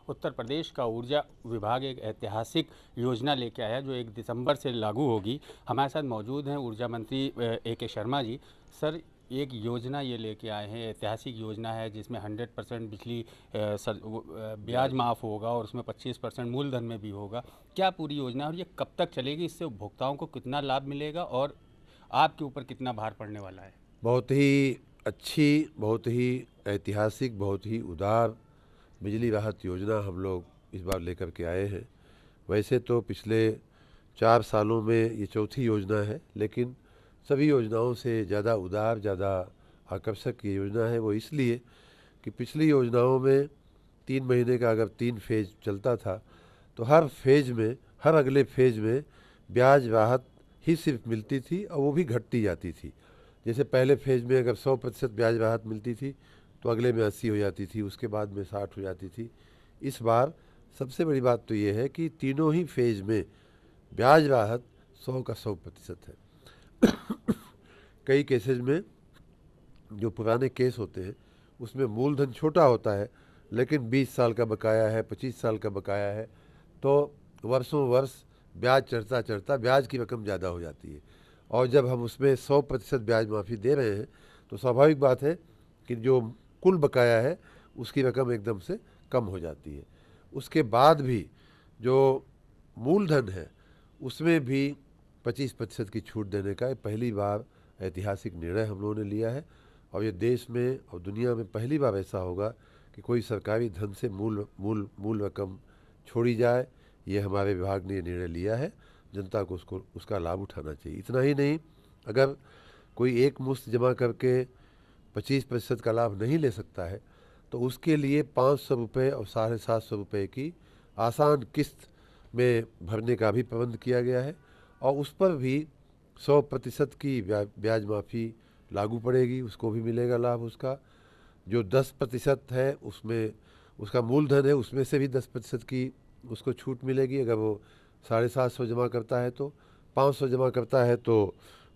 उत्तर प्रदेश का ऊर्जा विभाग एक ऐतिहासिक योजना लेके आया जो 1 दिसंबर से लागू होगी। हमारे साथ मौजूद हैं ऊर्जा मंत्री ए के शर्मा जी। सर, एक योजना ये लेके आए हैं, ऐतिहासिक योजना है जिसमें 100% बिजली ब्याज माफ़ होगा और उसमें 25% मूलधन में भी होगा। क्या पूरी योजना है और ये कब तक चलेगी? इससे उपभोक्ताओं को कितना लाभ मिलेगा और आपके ऊपर कितना भार पड़ने वाला है? बहुत ही अच्छी, बहुत ही ऐतिहासिक, बहुत ही उदार बिजली राहत योजना हम लोग इस बार लेकर के आए हैं। वैसे तो पिछले 4 सालों में ये चौथी योजना है, लेकिन सभी योजनाओं से ज़्यादा उदार, ज़्यादा आकर्षक ये योजना है। वो इसलिए कि पिछली योजनाओं में 3 महीने का अगर 3 फेज़ चलता था, तो हर फेज़ में, हर अगले फेज़ में ब्याज राहत ही सिर्फ मिलती थी और वो भी घटती जाती थी। जैसे पहले फेज़ में अगर 100% ब्याज राहत मिलती थी, तो अगले में 80 हो जाती थी, उसके बाद में 60 हो जाती थी। इस बार सबसे बड़ी बात तो ये है कि तीनों ही फेज़ में ब्याज राहत 100 का 100% है। कई केसेज में जो पुराने केस होते हैं उसमें मूलधन छोटा होता है, लेकिन 20 साल का बकाया है, 25 साल का बकाया है, तो वर्षों वर्ष ब्याज चढ़ता चढ़ता ब्याज की रकम ज़्यादा हो जाती है। और जब हम उसमें 100% ब्याज माफ़ी दे रहे हैं, तो स्वाभाविक बात है कि जो कुल बकाया है उसकी रकम एकदम से कम हो जाती है। उसके बाद भी जो मूलधन है उसमें भी 25% की छूट देने का पहली बार ऐतिहासिक निर्णय हम लोगों ने लिया है। और ये देश में और दुनिया में पहली बार ऐसा होगा कि कोई सरकारी धन से मूल रकम छोड़ी जाए। ये हमारे विभाग ने ये निर्णय लिया है। जनता को उसका लाभ उठाना चाहिए। इतना ही नहीं, अगर कोई एक मुश्त जमा करके 25% का लाभ नहीं ले सकता है, तो उसके लिए 500 रुपये और 750 रुपये की आसान किस्त में भरने का भी प्रबंध किया गया है। और उस पर भी 100% की ब्याज माफ़ी लागू पड़ेगी, उसको भी मिलेगा लाभ उसका। जो 10% है उसमें उसका मूलधन है, उसमें से भी 10% की उसको छूट मिलेगी। अगर वो 750 जमा करता है तो 500 जमा करता है तो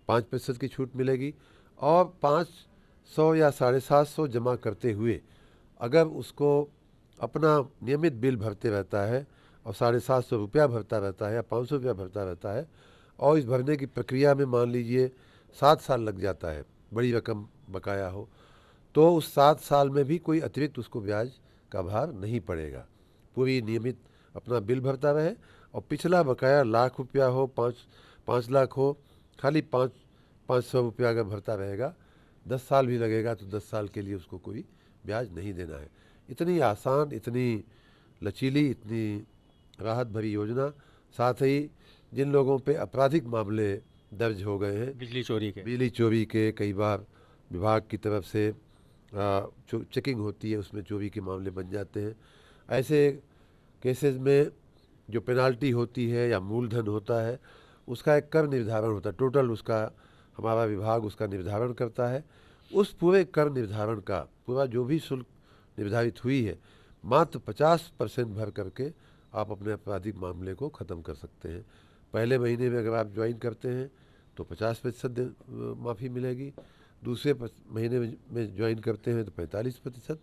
5% की छूट मिलेगी। और 500 या 750 जमा करते हुए अगर उसको अपना नियमित बिल भरते रहता है और 750 रुपया भरता रहता है या 500 रुपया भरता रहता है, और इस भरने की प्रक्रिया में मान लीजिए 7 साल लग जाता है, बड़ी रकम बकाया हो, तो उस 7 साल में भी कोई अतिरिक्त उसको ब्याज का भार नहीं पड़ेगा। पूरी नियमित अपना बिल भरता रहे और पिछला बकाया लाख रुपया हो, 5 लाख हो, खाली 500 रुपया अगर भरता रहेगा, 10 साल भी लगेगा तो 10 साल के लिए उसको कोई ब्याज नहीं देना है। इतनी आसान, इतनी लचीली, इतनी राहत भरी योजना। साथ ही जिन लोगों पे आपराधिक मामले दर्ज हो गए हैं, बिजली चोरी के, कई बार विभाग की तरफ से चेकिंग होती है, उसमें चोरी के मामले बन जाते हैं। ऐसे केसेस में जो पेनाल्टी होती है या मूलधन होता है, उसका एक कर निर्धारण होता है। टोटल उसका हमारा विभाग उसका निर्धारण करता है। उस पूरे कर निर्धारण का पूरा जो भी शुल्क निर्धारित हुई है, मात्र 50% भर करके आप अपने आपराधिक मामले को ख़त्म कर सकते हैं। पहले महीने में अगर आप ज्वाइन करते हैं तो 50% माफ़ी मिलेगी, दूसरे महीने में ज्वाइन करते हैं तो 45%,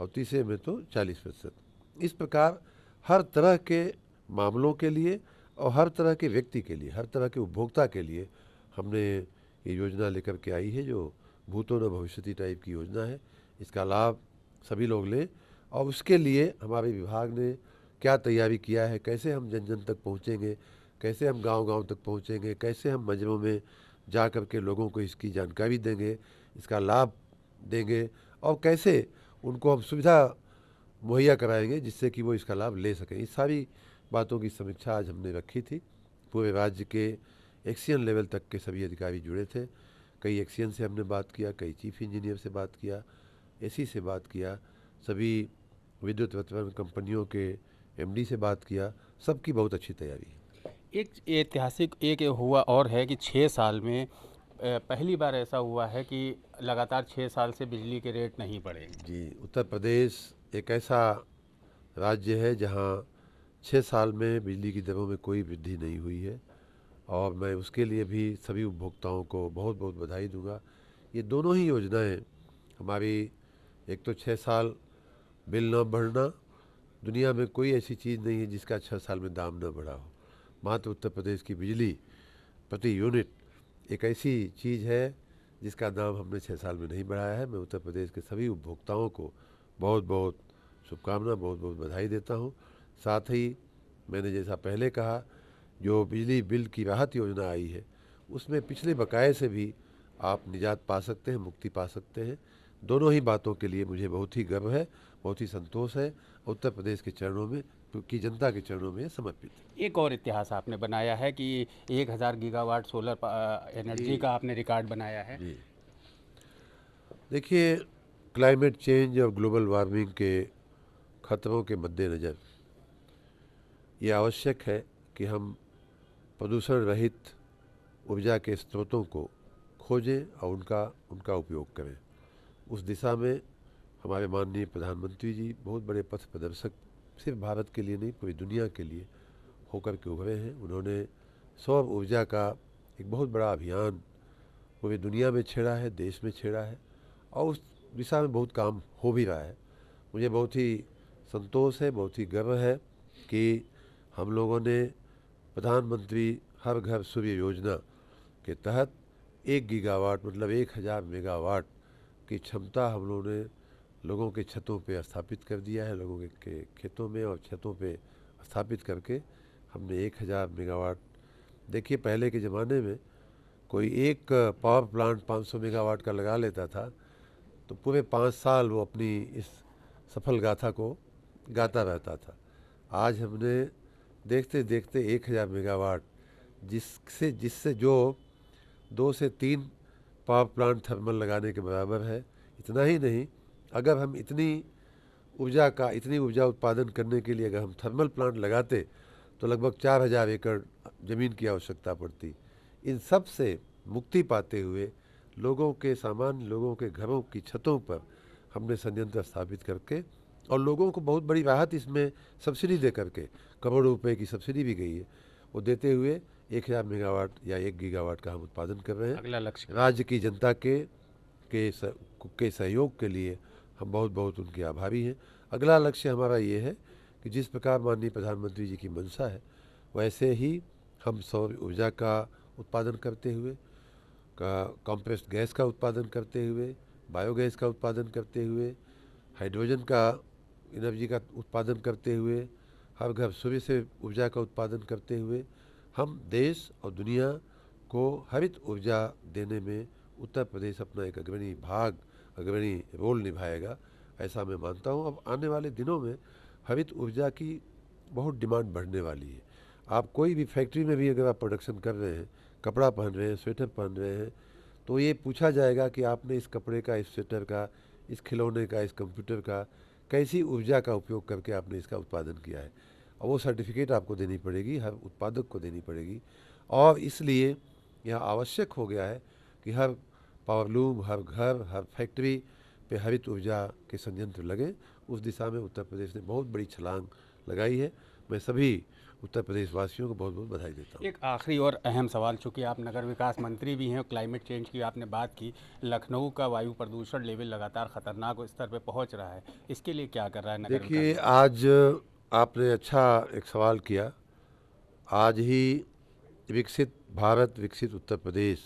और तीसरे में तो 40%। इस प्रकार हर तरह के मामलों के लिए और हर तरह के व्यक्ति के लिए, हर तरह के उपभोक्ता के लिए हमने ये योजना लेकर के आई है, जो भूतो न भविष्यति टाइप की योजना है। इसका लाभ सभी लोग लें। और उसके लिए हमारे विभाग ने क्या तैयारी किया है, कैसे हम जन जन तक पहुँचेंगे, कैसे हम गांव-गांव तक पहुँचेंगे, कैसे हम मजरों में जा कर के लोगों को इसकी जानकारी देंगे, इसका लाभ देंगे, और कैसे उनको हम सुविधा मुहैया कराएंगे जिससे कि वो इसका लाभ ले सकें। इस सारी बातों की समीक्षा आज हमने रखी थी। पूरे राज्य के एक्सियन लेवल तक के सभी अधिकारी जुड़े थे। कई एक्सियन से हमने बात किया, कई चीफ इंजीनियर से बात किया, एसी से बात किया, सभी विद्युत वितरण कंपनियों के एमडी से बात किया। सबकी बहुत अच्छी तैयारी है। एक ऐतिहासिक एक हुआ और है कि 6 साल में पहली बार ऐसा हुआ है कि लगातार 6 साल से बिजली के रेट नहीं बढ़े। जी, उत्तर प्रदेश एक ऐसा राज्य है जहाँ 6 साल में बिजली की दरों में कोई वृद्धि नहीं हुई है, और मैं उसके लिए भी सभी उपभोक्ताओं को बहुत बहुत बधाई दूंगा। ये दोनों ही योजनाएं हमारी, एक तो 6 साल बिल न बढ़ना दुनिया में कोई ऐसी चीज़ नहीं है जिसका 6 साल में दाम न बढ़ा हो। मात्र उत्तर प्रदेश की बिजली प्रति यूनिट एक ऐसी चीज़ है जिसका दाम हमने 6 साल में नहीं बढ़ाया है। मैं उत्तर प्रदेश के सभी उपभोक्ताओं को बहुत बहुत शुभकामना, बहुत बहुत बधाई देता हूँ। साथ ही मैंने जैसा पहले कहा, जो बिजली बिल की राहत योजना आई है उसमें पिछले बकाये से भी आप निजात पा सकते हैं, मुक्ति पा सकते हैं। दोनों ही बातों के लिए मुझे बहुत ही गर्व है, बहुत ही संतोष है। उत्तर प्रदेश के चरणों में की जनता के चरणों में समर्पित है। एक और इतिहास आपने बनाया है कि 1000 गीगावाट सोलर एनर्जी का आपने रिकॉर्ड बनाया है। जी, देखिए, क्लाइमेट चेंज और ग्लोबल वार्मिंग के खतरों के मद्देनज़र ये आवश्यक है कि हम प्रदूषण रहित ऊर्जा के स्रोतों को खोजें और उनका उपयोग करें। उस दिशा में हमारे माननीय प्रधानमंत्री जी बहुत बड़े पथ प्रदर्शक सिर्फ भारत के लिए नहीं, पूरी दुनिया के लिए होकर के उभरे हैं। उन्होंने सौर ऊर्जा का एक बहुत बड़ा अभियान पूरी दुनिया में छेड़ा है, देश में छेड़ा है, और उस दिशा में बहुत काम हो भी रहा है। मुझे बहुत ही संतोष है, बहुत ही गर्व है कि हम लोगों ने प्रधानमंत्री हर घर सूर्य योजना के तहत 1 गीगावाट मतलब 1000 मेगावाट की क्षमता हम लोगों ने लोगों के छतों पे स्थापित कर दिया है। लोगों के खेतों में और छतों पे स्थापित करके हमने 1000 मेगावाट। देखिए, पहले के ज़माने में कोई एक पावर प्लांट 500 मेगावाट का लगा लेता था तो पूरे 5 साल वो अपनी इस सफल गाथा को गाता रहता था। आज हमने देखते देखते 1000 मेगावाट, जिससे जो 2 से 3 पावर प्लांट थर्मल लगाने के बराबर है। इतना ही नहीं, अगर हम इतनी ऊर्जा उत्पादन करने के लिए अगर हम थर्मल प्लांट लगाते तो लगभग 4000 एकड़ ज़मीन की आवश्यकता पड़ती। इन सब से मुक्ति पाते हुए सामान्य लोगों के घरों की छतों पर हमने संयंत्र स्थापित करके और लोगों को बहुत बड़ी राहत इसमें सब्सिडी दे करके, करोड़ों रुपए की सब्सिडी भी गई है, वो देते हुए 1000 मेगावाट या 1 गीगावाट का हम उत्पादन कर रहे हैं। अगला लक्ष्य राज्य की जनता के सहयोग के लिए हम बहुत बहुत उनके आभारी हैं। अगला लक्ष्य हमारा ये है कि जिस प्रकार माननीय प्रधानमंत्री जी की मंशा है वैसे ही हम सौर ऊर्जा का उत्पादन करते हुए, कॉम्प्रेस्ड गैस का उत्पादन करते हुए, बायोगैस का उत्पादन करते हुए, हाइड्रोजन का एनर्जी का उत्पादन करते हुए, हर घर सूर्य से ऊर्जा का उत्पादन करते हुए हम देश और दुनिया को हरित ऊर्जा देने में उत्तर प्रदेश अपना एक अग्रणी रोल निभाएगा, ऐसा मैं मानता हूँ। अब आने वाले दिनों में हरित ऊर्जा की बहुत डिमांड बढ़ने वाली है। आप कोई भी फैक्ट्री में भी अगर आप प्रोडक्शन कर रहे हैं, कपड़ा पहन रहे हैं, स्वेटर पहन रहे हैं, तो ये पूछा जाएगा कि आपने इस कपड़े का, इस स्वेटर का, इस खिलौने का, इस कंप्यूटर का कैसी ऊर्जा का उपयोग करके आपने इसका उत्पादन किया है, और वो सर्टिफिकेट आपको देनी पड़ेगी, हर उत्पादक को देनी पड़ेगी। और इसलिए यह आवश्यक हो गया है कि हर पावरलूम, हर घर, हर फैक्ट्री पे हरित ऊर्जा के संयंत्र लगे। उस दिशा में उत्तर प्रदेश ने बहुत बड़ी छलांग लगाई है। मैं सभी उत्तर प्रदेश वासियों को बहुत बहुत बधाई देता हूँ। एक आखिरी और अहम सवाल, चूँकि आप नगर विकास मंत्री भी हैं, क्लाइमेट चेंज की आपने बात की, लखनऊ का वायु प्रदूषण लेवल लगातार खतरनाक स्तर पे पहुंच रहा है, इसके लिए क्या कर रहा है नगर विकास? देखिए, आज आपने अच्छा एक सवाल किया। आज ही विकसित भारत, विकसित उत्तर प्रदेश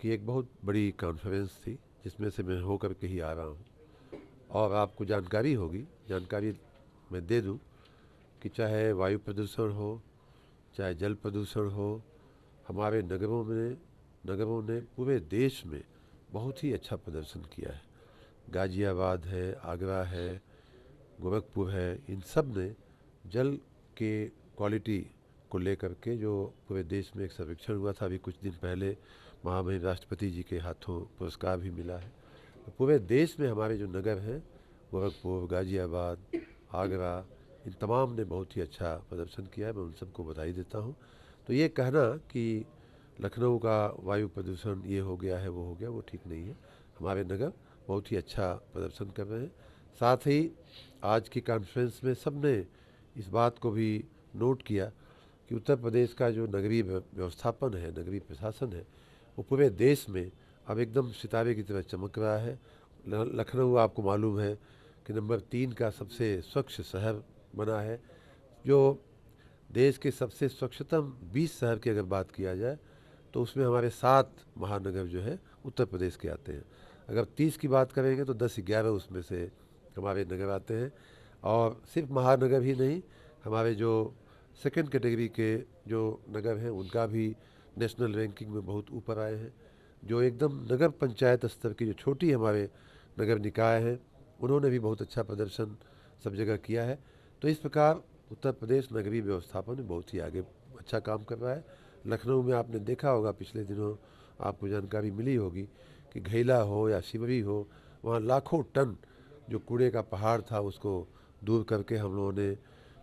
की एक बहुत बड़ी कॉन्फ्रेंस थी जिसमें से मैं होकर के ही आ रहा हूँ, और आपको जानकारी मैं दे दूँ कि चाहे वायु प्रदूषण हो, चाहे जल प्रदूषण हो, हमारे नगरों ने पूरे देश में बहुत ही अच्छा प्रदर्शन किया है। गाजियाबाद है, आगरा है, गोरखपुर है, इन सब ने जल के क्वालिटी को लेकर के जो पूरे देश में एक सर्वेक्षण हुआ था अभी कुछ दिन पहले, महामहिम राष्ट्रपति जी के हाथों पुरस्कार भी मिला है। तो पूरे देश में हमारे जो नगर हैं, गोरखपुर, गाजियाबाद, आगरा, इन तमाम ने बहुत ही अच्छा प्रदर्शन किया है। मैं उन सबको बधाई देता हूँ। तो ये कहना कि लखनऊ का वायु प्रदूषण ये हो गया है, वो हो गया, वो ठीक नहीं है। हमारे नगर बहुत ही अच्छा प्रदर्शन कर रहे हैं। साथ ही आज की कॉन्फ्रेंस में सबने इस बात को भी नोट किया कि उत्तर प्रदेश का जो नगरीय व्यवस्थापन है, नगरीय प्रशासन है, वो पूरे देश में अब एकदम सितारे की तरह चमक रहा है। लखनऊ आपको मालूम है कि नंबर 3 का सबसे स्वच्छ शहर बना है। जो देश के सबसे स्वच्छतम 20 शहर की अगर बात किया जाए तो उसमें हमारे 7 महानगर जो है उत्तर प्रदेश के आते हैं। अगर 30 की बात करेंगे तो 10-11 उसमें से हमारे नगर आते हैं। और सिर्फ महानगर ही नहीं, हमारे जो सेकंड कैटेगरी के जो नगर हैं उनका भी नेशनल रैंकिंग में बहुत ऊपर आए हैं। जो एकदम नगर पंचायत स्तर की जो छोटी हमारे नगर निकाय हैं उन्होंने भी बहुत अच्छा प्रदर्शन सब जगह किया है। तो इस प्रकार उत्तर प्रदेश नगरीय व्यवस्थापन में बहुत ही आगे अच्छा काम कर रहा है। लखनऊ में आपने देखा होगा, पिछले दिनों आपको जानकारी मिली होगी कि घैला हो या शिवरी हो, वहाँ लाखों टन जो कूड़े का पहाड़ था उसको दूर करके हम लोगों ने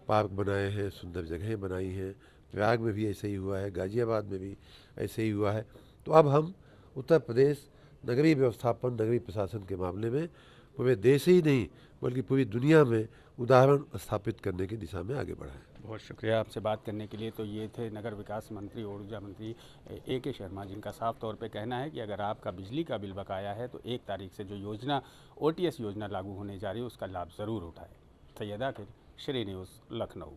पार्क बनाए हैं, सुंदर जगहें बनाई हैं। प्रयाग में भी ऐसे ही हुआ है, गाजियाबाद में भी ऐसे ही हुआ है। तो अब हम उत्तर प्रदेश नगरीय व्यवस्थापन, नगरीय प्रशासन के मामले में पूरे देश ही नहीं बल्कि पूरी दुनिया में उदाहरण स्थापित करने की दिशा में आगे बढ़ा है। बहुत शुक्रिया आपसे बात करने के लिए। तो ये थे नगर विकास मंत्री, ऊर्जा मंत्री AK शर्मा, जिनका साफ तौर पे कहना है कि अगर आपका बिजली का बिल बकाया है तो 1 तारीख से जो योजना OTS योजना लागू होने जा रही है उसका लाभ ज़रूर उठाएं। सैयद आकिब, श्री न्यूज़, लखनऊ।